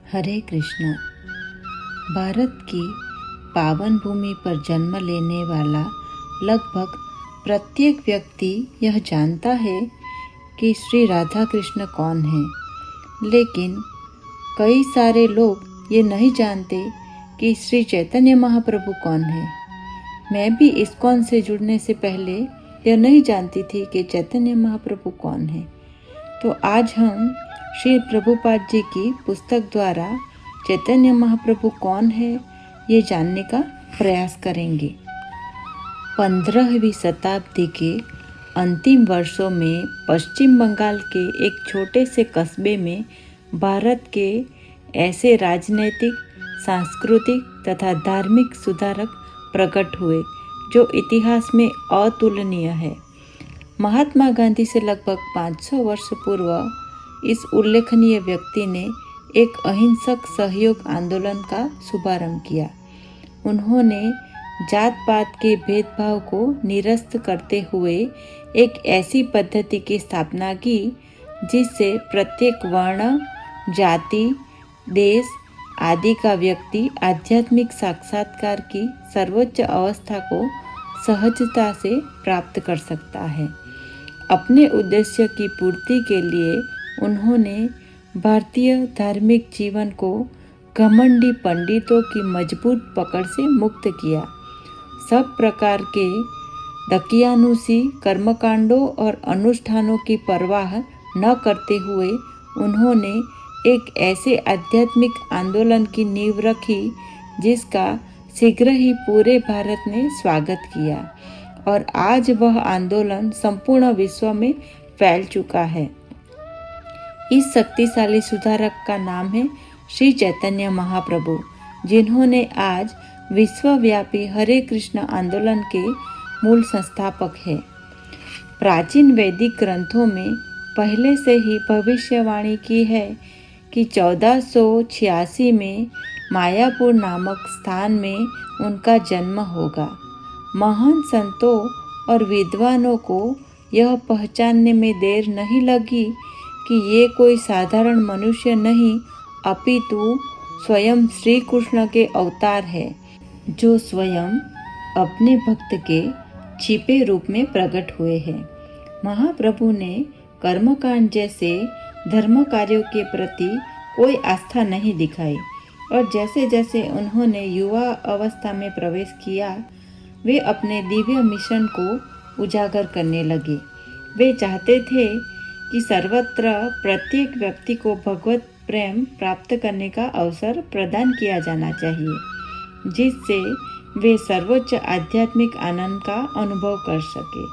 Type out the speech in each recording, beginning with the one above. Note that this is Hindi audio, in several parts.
हरे कृष्णा। भारत की पावन भूमि पर जन्म लेने वाला लगभग प्रत्येक व्यक्ति यह जानता है कि श्री राधा कृष्ण कौन है, लेकिन कई सारे लोग ये नहीं जानते कि श्री चैतन्य महाप्रभु कौन है। मैं भी इस्कॉन से जुड़ने से पहले यह नहीं जानती थी कि चैतन्य महाप्रभु कौन है। तो आज हम श्री प्रभुपाद जी की पुस्तक द्वारा चैतन्य महाप्रभु कौन है ये जानने का प्रयास करेंगे। 15वीं शताब्दी के अंतिम वर्षों में पश्चिम बंगाल के एक छोटे से कस्बे में भारत के ऐसे राजनीतिक, सांस्कृतिक तथा धार्मिक सुधारक प्रकट हुए जो इतिहास में अतुलनीय है। महात्मा गांधी से लगभग 500 वर्ष पूर्व इस उल्लेखनीय व्यक्ति ने एक अहिंसक सहयोग आंदोलन का शुभारंभ किया। उन्होंने जात पात के भेदभाव को निरस्त करते हुए एक ऐसी पद्धति की स्थापना की जिससे प्रत्येक वर्ण, जाति, देश आदि का व्यक्ति आध्यात्मिक साक्षात्कार की सर्वोच्च अवस्था को सहजता से प्राप्त कर सकता है। अपने उद्देश्य की पूर्ति के लिए उन्होंने भारतीय धार्मिक जीवन को घमंडी पंडितों की मजबूत पकड़ से मुक्त किया। सब प्रकार के दकियानुसी कर्मकांडों और अनुष्ठानों की परवाह न करते हुए उन्होंने एक ऐसे आध्यात्मिक आंदोलन की नींव रखी जिसका शीघ्र ही पूरे भारत ने स्वागत किया और आज वह आंदोलन संपूर्ण विश्व में फैल चुका है। इस शक्तिशाली सुधारक का नाम है श्री चैतन्य महाप्रभु, जिन्होंने आज विश्वव्यापी हरे कृष्ण आंदोलन के मूल संस्थापक हैं। प्राचीन वैदिक ग्रंथों में पहले से ही भविष्यवाणी की है कि 1486 में मायापुर नामक स्थान में उनका जन्म होगा। महान संतों और विद्वानों को यह पहचानने में देर नहीं लगी कि ये कोई साधारण मनुष्य नहीं अपितु स्वयं श्री कृष्ण के अवतार है, जो स्वयं अपने भक्त के छिपे रूप में प्रकट हुए हैं। महाप्रभु ने कर्मकांड जैसे धर्म कार्यों के प्रति कोई आस्था नहीं दिखाई और जैसे जैसे उन्होंने युवा अवस्था में प्रवेश किया वे अपने दिव्य मिशन को उजागर करने लगे। वे चाहते थे कि सर्वत्र प्रत्येक व्यक्ति को भगवत प्रेम प्राप्त करने का अवसर प्रदान किया जाना चाहिए, जिससे वे सर्वोच्च आध्यात्मिक आनंद का अनुभव कर सके।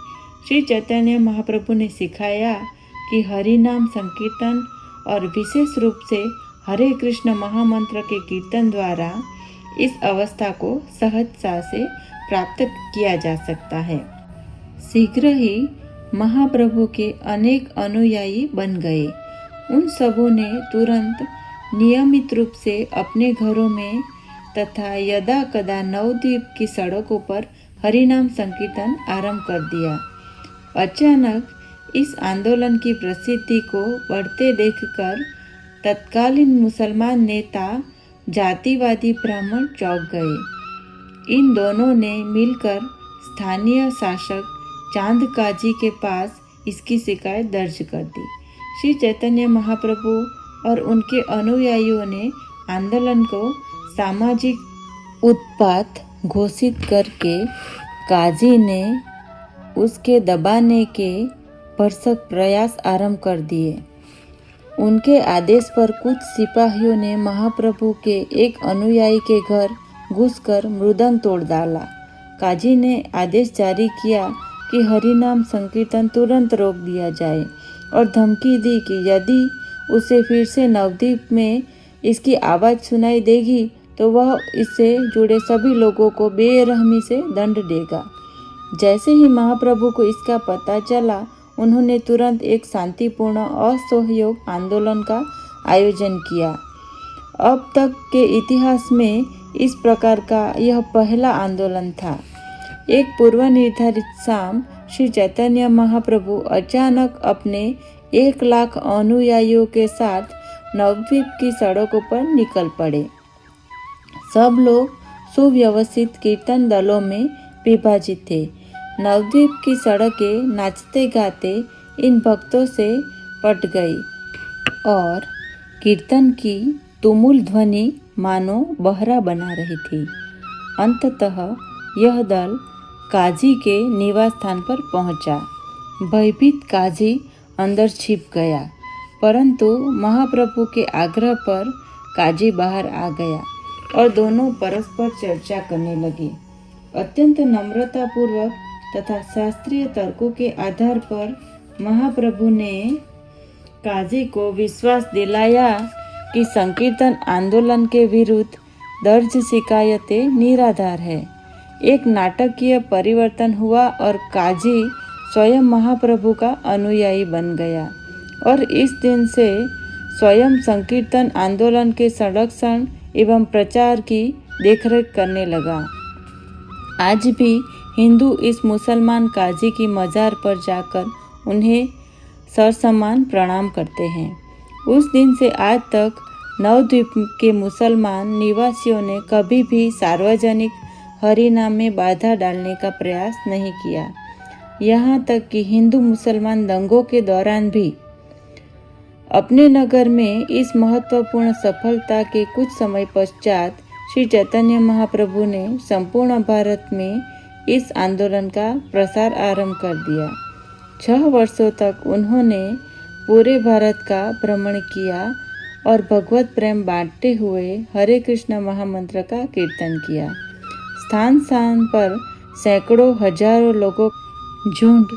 श्री चैतन्य महाप्रभु ने सिखाया कि हरि नाम संकीर्तन और विशेष रूप से हरे कृष्ण महामंत्र के कीर्तन द्वारा इस अवस्था को सहजता से प्राप्त किया जा सकता है। शीघ्र ही महाप्रभु के अनेक अनुयायी बन गए। उन सबों ने तुरंत नियमित रूप से अपने घरों में तथा यदा कदा नवद्वीप की सड़कों पर हरिनाम संकीर्तन आरंभ कर दिया। अचानक इस आंदोलन की प्रसिद्धि को बढ़ते देखकर तत्कालीन मुसलमान नेता जातिवादी ब्राह्मण चौंक गए। इन दोनों ने मिलकर स्थानीय शासक चांद काजी के पास इसकी शिकायत दर्ज कर दी। श्री चैतन्य महाप्रभु और उनके अनुयायियों ने आंदोलन को सामाजिक उत्पात घोषित करके काजी ने उसके दबाने के भरसक प्रयास आरंभ कर दिए। उनके आदेश पर कुछ सिपाहियों ने महाप्रभु के एक अनुयायी के घर घुसकर मृदंग तोड़ डाला। काजी ने आदेश जारी किया कि हरिनाम संकीर्तन तुरंत रोक दिया जाए और धमकी दी कि यदि उसे फिर से नवद्वीप में इसकी आवाज़ सुनाई देगी तो वह इससे जुड़े सभी लोगों को बेरहमी से दंड देगा। जैसे ही महाप्रभु को इसका पता चला उन्होंने तुरंत एक शांतिपूर्ण असहयोग आंदोलन का आयोजन किया। अब तक के इतिहास में इस प्रकार का यह पहला आंदोलन था। एक पूर्व निर्धारित शाम श्री चैतन्य महाप्रभु अचानक अपने 1 लाख अनुयायियों के साथ नवद्वीप की सड़कों पर निकल पड़े। सब लोग सुव्यवस्थित कीर्तन दलों में विभाजित थे। नवद्वीप की सड़कें नाचते गाते इन भक्तों से पट गई और कीर्तन की तुमुल ध्वनि मानो बहरा बना रही थी। अंततः यह दल काजी के निवास स्थान पर पहुंचा। भयभीत काजी अंदर छिप गया, परंतु महाप्रभु के आग्रह पर काजी बाहर आ गया और दोनों परस्पर चर्चा करने लगे। अत्यंत नम्रतापूर्वक तथा शास्त्रीय तर्कों के आधार पर महाप्रभु ने काजी को विश्वास दिलाया कि संकीर्तन आंदोलन के विरुद्ध दर्ज शिकायतें निराधार है। एक नाटकीय परिवर्तन हुआ और काजी स्वयं महाप्रभु का अनुयायी बन गया और इस दिन से स्वयं संकीर्तन आंदोलन के संरक्षण एवं प्रचार की देखरेख करने लगा। आज भी हिंदू इस मुसलमान काजी की मजार पर जाकर उन्हें सरसम्मान प्रणाम करते हैं। उस दिन से आज तक नवद्वीप के मुसलमान निवासियों ने कभी भी सार्वजनिक हरिनाम में बाधा डालने का प्रयास नहीं किया। यहाँ तक कि हिंदू मुसलमान दंगों के दौरान भी अपने नगर में इस महत्वपूर्ण सफलता के कुछ समय पश्चात श्री चैतन्य महाप्रभु ने संपूर्ण भारत में इस आंदोलन का प्रसार आरंभ कर दिया। 6 वर्षों तक उन्होंने पूरे भारत का भ्रमण किया और भगवत प्रेम बांटते हुए हरे कृष्ण महामंत्र का कीर्तन किया। स्थान स्थान पर सैकड़ों हजारों लोगों झुंड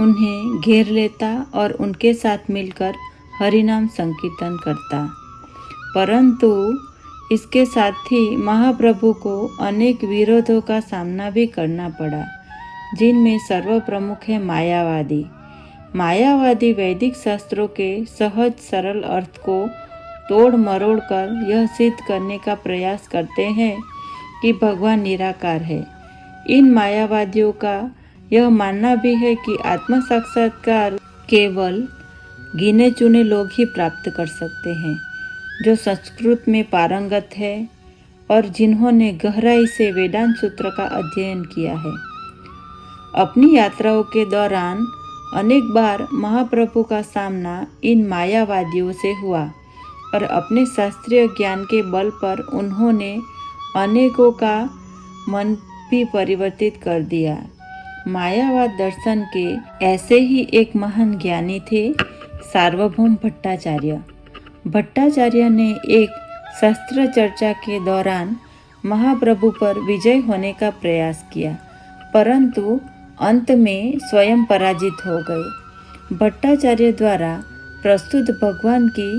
उन्हें घेर लेता और उनके साथ मिलकर हरिनाम संकीर्तन करता। परंतु इसके साथ ही महाप्रभु को अनेक विरोधों का सामना भी करना पड़ा, जिनमें सर्वप्रमुख है मायावादी। मायावादी वैदिक शास्त्रों के सहज सरल अर्थ को तोड़ मरोड़ कर यह सिद्ध करने का प्रयास करते हैं कि भगवान निराकार है। इन मायावादियों का यह मानना भी है कि आत्म साक्षात्कार केवल गिने चुने लोग ही प्राप्त कर सकते हैं, जो संस्कृत में पारंगत है और जिन्होंने गहराई से वेदांत सूत्र का अध्ययन किया है। अपनी यात्राओं के दौरान अनेक बार महाप्रभु का सामना इन मायावादियों से हुआ और अपने शास्त्रीय ज्ञान के बल पर उन्होंने अनेकों का मन भी परिवर्तित कर दिया। मायावाद दर्शन के ऐसे ही एक महान ज्ञानी थे सार्वभौम भट्टाचार्य। भट्टाचार्य ने एक शास्त्र चर्चा के दौरान महाप्रभु पर विजय होने का प्रयास किया, परंतु अंत में स्वयं पराजित हो गए। भट्टाचार्य द्वारा प्रस्तुत भगवान की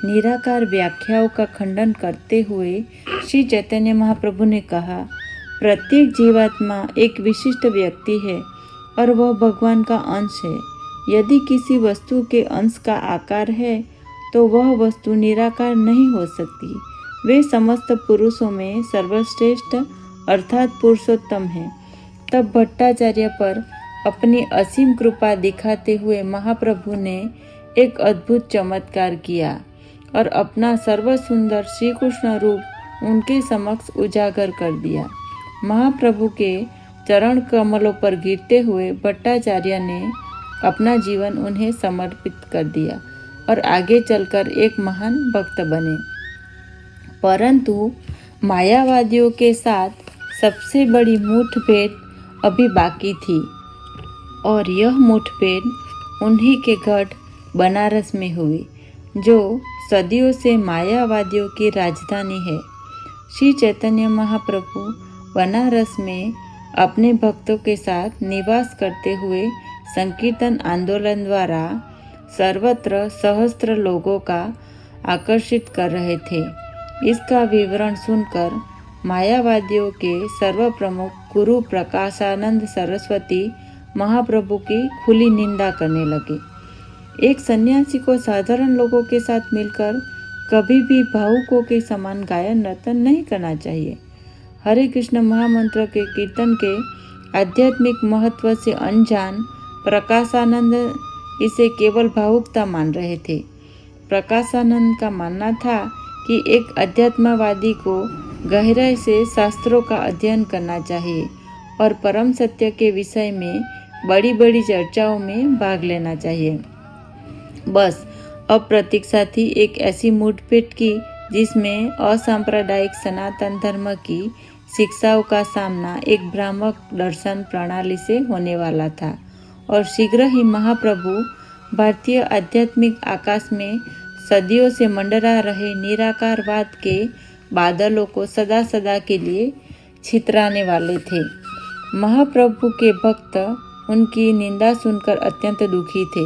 निराकार व्याख्याओं का खंडन करते हुए श्री चैतन्य महाप्रभु ने कहा, प्रत्येक जीवात्मा एक विशिष्ट व्यक्ति है और वह भगवान का अंश है। यदि किसी वस्तु के अंश का आकार है तो वह वस्तु निराकार नहीं हो सकती। वे समस्त पुरुषों में सर्वश्रेष्ठ अर्थात पुरुषोत्तम है। तब भट्टाचार्य पर अपनी असीम कृपा दिखाते हुए महाप्रभु ने एक अद्भुत चमत्कार किया और अपना सर्वसुंदर श्री कृष्ण रूप उनके समक्ष उजागर कर दिया। महाप्रभु के चरण कमलों पर गिरते हुए भट्टाचार्य ने अपना जीवन उन्हें समर्पित कर दिया और आगे चलकर एक महान भक्त बने। परंतु मायावादियों के साथ सबसे बड़ी मुठभेड़ अभी बाकी थी और यह मुठभेड़ उन्हीं के गढ़ बनारस में हुई, जो सदियों से मायावादियों की राजधानी है। श्री चैतन्य महाप्रभु बनारस में अपने भक्तों के साथ निवास करते हुए संकीर्तन आंदोलन द्वारा सर्वत्र सहस्त्र लोगों का आकर्षित कर रहे थे। इसका विवरण सुनकर मायावादियों के सर्वप्रमुख गुरु प्रकाशानंद सरस्वती महाप्रभु की खुली निंदा करने लगे। एक सन्यासी को साधारण लोगों के साथ मिलकर कभी भी भावुकों के समान गायन नर्तन नहीं करना चाहिए। हरे कृष्ण महामंत्र के कीर्तन के आध्यात्मिक महत्व से अनजान प्रकाशानंद इसे केवल भावुकता मान रहे थे। प्रकाशानंद का मानना था कि एक अध्यात्मवादी को गहराई से शास्त्रों का अध्ययन करना चाहिए और परम सत्य के विषय में बड़ी बड़ी चर्चाओं में भाग लेना चाहिए। बस अब प्रतीक्षा थी एक ऐसी मुठभेड़ की जिसमें असांप्रदायिक सनातन धर्म की शिक्षाओं का सामना एक भ्रामक दर्शन प्रणाली से होने वाला था और शीघ्र ही महाप्रभु भारतीय आध्यात्मिक आकाश में सदियों से मंडरा रहे निराकारवाद के बादलों को सदा सदा के लिए छितराने वाले थे। महाप्रभु के भक्त उनकी निंदा सुनकर अत्यंत दुखी थे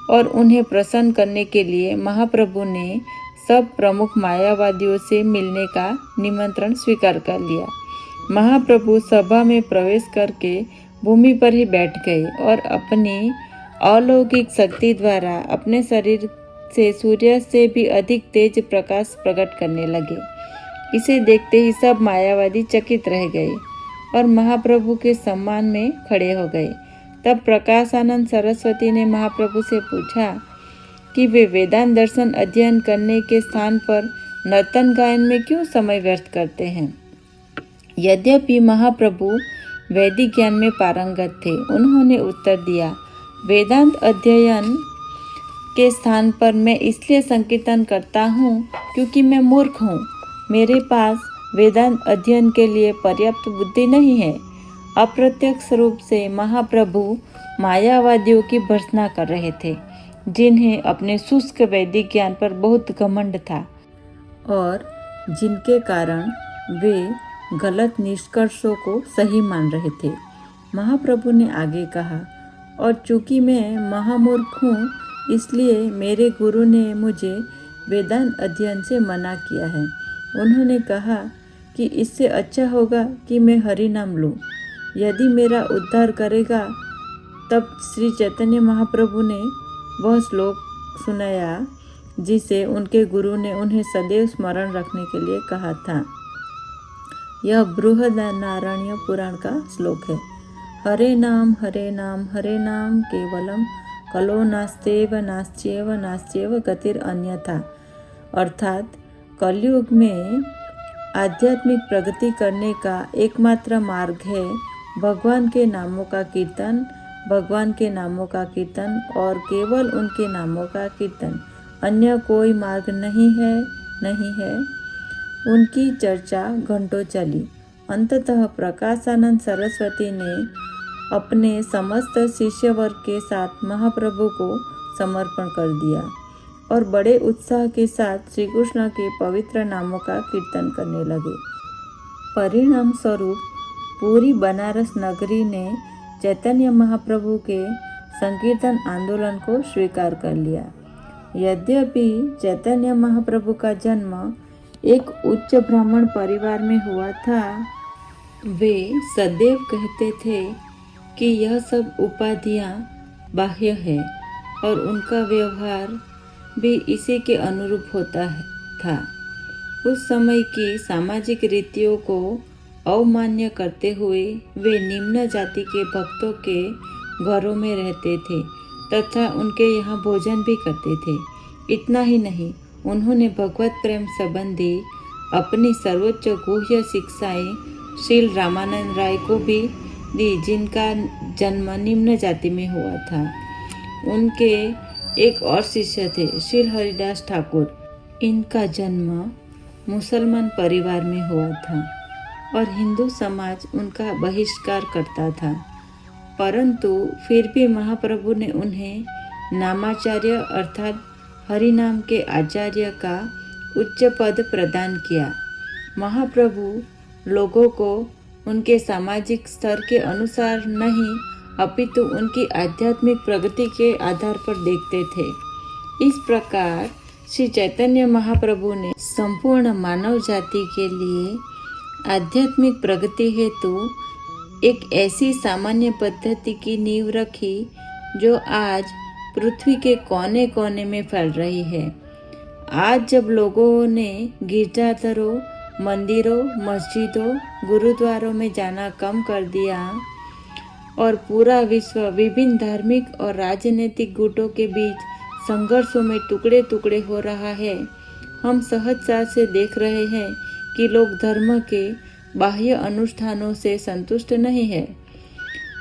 और उन्हें प्रसन्न करने के लिए महाप्रभु ने सब प्रमुख मायावादियों से मिलने का निमंत्रण स्वीकार कर लिया। महाप्रभु सभा में प्रवेश करके भूमि पर ही बैठ गए और अपनी अलौकिक शक्ति द्वारा अपने शरीर से सूर्य से भी अधिक तेज प्रकाश प्रकट करने लगे। इसे देखते ही सब मायावादी चकित रह गए और महाप्रभु के सम्मान में खड़े हो गए। तब प्रकाशानंद सरस्वती ने महाप्रभु से पूछा कि वे वेदांत दर्शन अध्ययन करने के स्थान पर नर्तन गायन में क्यों समय व्यर्थ करते हैं। यद्यपि महाप्रभु वैदिक ज्ञान में पारंगत थे, उन्होंने उत्तर दिया, वेदांत अध्ययन के स्थान पर मैं इसलिए संकीर्तन करता हूँ क्योंकि मैं मूर्ख हूँ। मेरे पास वेदांत अध्ययन के लिए पर्याप्त बुद्धि नहीं है। अप्रत्यक्ष रूप से महाप्रभु मायावादियों की भर्त्सना कर रहे थे, जिन्हें अपने शुष्क वैदिक ज्ञान पर बहुत घमंड था और जिनके कारण वे गलत निष्कर्षों को सही मान रहे थे। महाप्रभु ने आगे कहा, और चूंकि मैं महामूर्ख हूँ इसलिए मेरे गुरु ने मुझे वेदांत अध्ययन से मना किया है। उन्होंने कहा कि इससे अच्छा होगा कि मैं हरि नाम लूँ, यदि मेरा उद्धार करेगा। तब श्री चैतन्य महाप्रभु ने वह श्लोक सुनाया जिसे उनके गुरु ने उन्हें सदैव स्मरण रखने के लिए कहा था। यह बृहदारण्यक पुराण का श्लोक है। हरे नाम हरे नाम केवलम कलो नास्तेव नास्त्येव नास्त्येव गतिर अन्यथा। अर्थात कलयुग में आध्यात्मिक प्रगति करने का एकमात्र मार्ग है भगवान के नामों का कीर्तन, भगवान के नामों का कीर्तन और केवल उनके नामों का कीर्तन। अन्य कोई मार्ग नहीं है। उनकी चर्चा घंटों चली। अंततः प्रकाशानंद सरस्वती ने अपने समस्त शिष्य वर्ग के साथ महाप्रभु को समर्पण कर दिया और बड़े उत्साह के साथ श्री कृष्ण के पवित्र नामों का कीर्तन करने लगे। परिणाम स्वरूप पूरी बनारस नगरी ने चैतन्य महाप्रभु के संकीर्तन आंदोलन को स्वीकार कर लिया। यद्यपि चैतन्य महाप्रभु का जन्म एक उच्च ब्राह्मण परिवार में हुआ था, वे सदैव कहते थे कि यह सब उपाधियां बाह्य है और उनका व्यवहार भी इसी के अनुरूप होता था। उस समय की सामाजिक रीतियों को अवमान्य करते हुए वे निम्न जाति के भक्तों के घरों में रहते थे तथा उनके यहाँ भोजन भी करते थे। इतना ही नहीं, उन्होंने भगवत प्रेम संबंधी अपनी सर्वोच्च गुह्य शिक्षाएं श्रील रामानंद राय को भी दी, जिनका जन्म निम्न जाति में हुआ था। उनके एक और शिष्य थे श्रील हरिदास ठाकुर। इनका जन्म मुसलमान परिवार में हुआ था और हिंदू समाज उनका बहिष्कार करता था, परंतु फिर भी महाप्रभु ने उन्हें नामाचार्य अर्थात हरि नाम के आचार्य का उच्च पद प्रदान किया। महाप्रभु लोगों को उनके सामाजिक स्तर के अनुसार नहीं अपितु उनकी आध्यात्मिक प्रगति के आधार पर देखते थे। इस प्रकार श्री चैतन्य महाप्रभु ने संपूर्ण मानव जाति के लिए आध्यात्मिक प्रगति हेतु एक ऐसी सामान्य पद्धति की नींव रखी जो आज पृथ्वी के कोने कोने में फैल रही है। आज जब लोगों ने गिरजाघरों, मंदिरों, मस्जिदों, गुरुद्वारों में जाना कम कर दिया और पूरा विश्व विभिन्न धार्मिक और राजनीतिक गुटों के बीच संघर्षों में टुकड़े टुकड़े हो रहा है। हम सहजता से देख रहे हैं कि लोग धर्म के बाह्य अनुष्ठानों से संतुष्ट नहीं है।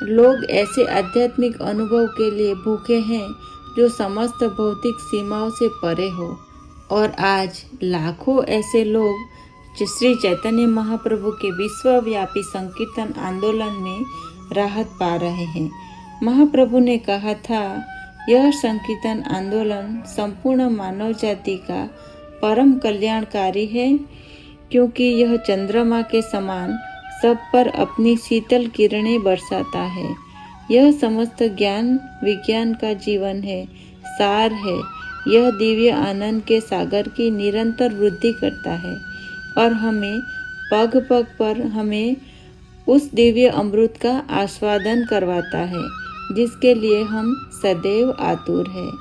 लोग ऐसे आध्यात्मिक अनुभव के लिए भूखे हैं जो समस्त भौतिक सीमाओं से परे हो। और आज लाखों ऐसे लोग श्री चैतन्य महाप्रभु के विश्वव्यापी संकीर्तन आंदोलन में राहत पा रहे हैं। महाप्रभु ने कहा था, यह संकीर्तन आंदोलन संपूर्ण मानव जाति का परम कल्याणकारी है, क्योंकि यह चंद्रमा के समान सब पर अपनी शीतल किरणें बरसाता है। यह समस्त ज्ञान विज्ञान का जीवन है, सार है। यह दिव्य आनंद के सागर की निरंतर वृद्धि करता है और हमें पग पग पर हमें उस दिव्य अमृत का आस्वादन करवाता है, जिसके लिए हम सदैव आतुर हैं।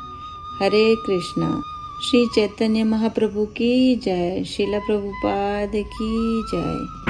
हरे कृष्णा। श्री चैतन्य महाप्रभु की जय। श्रील प्रभुपाद की जय।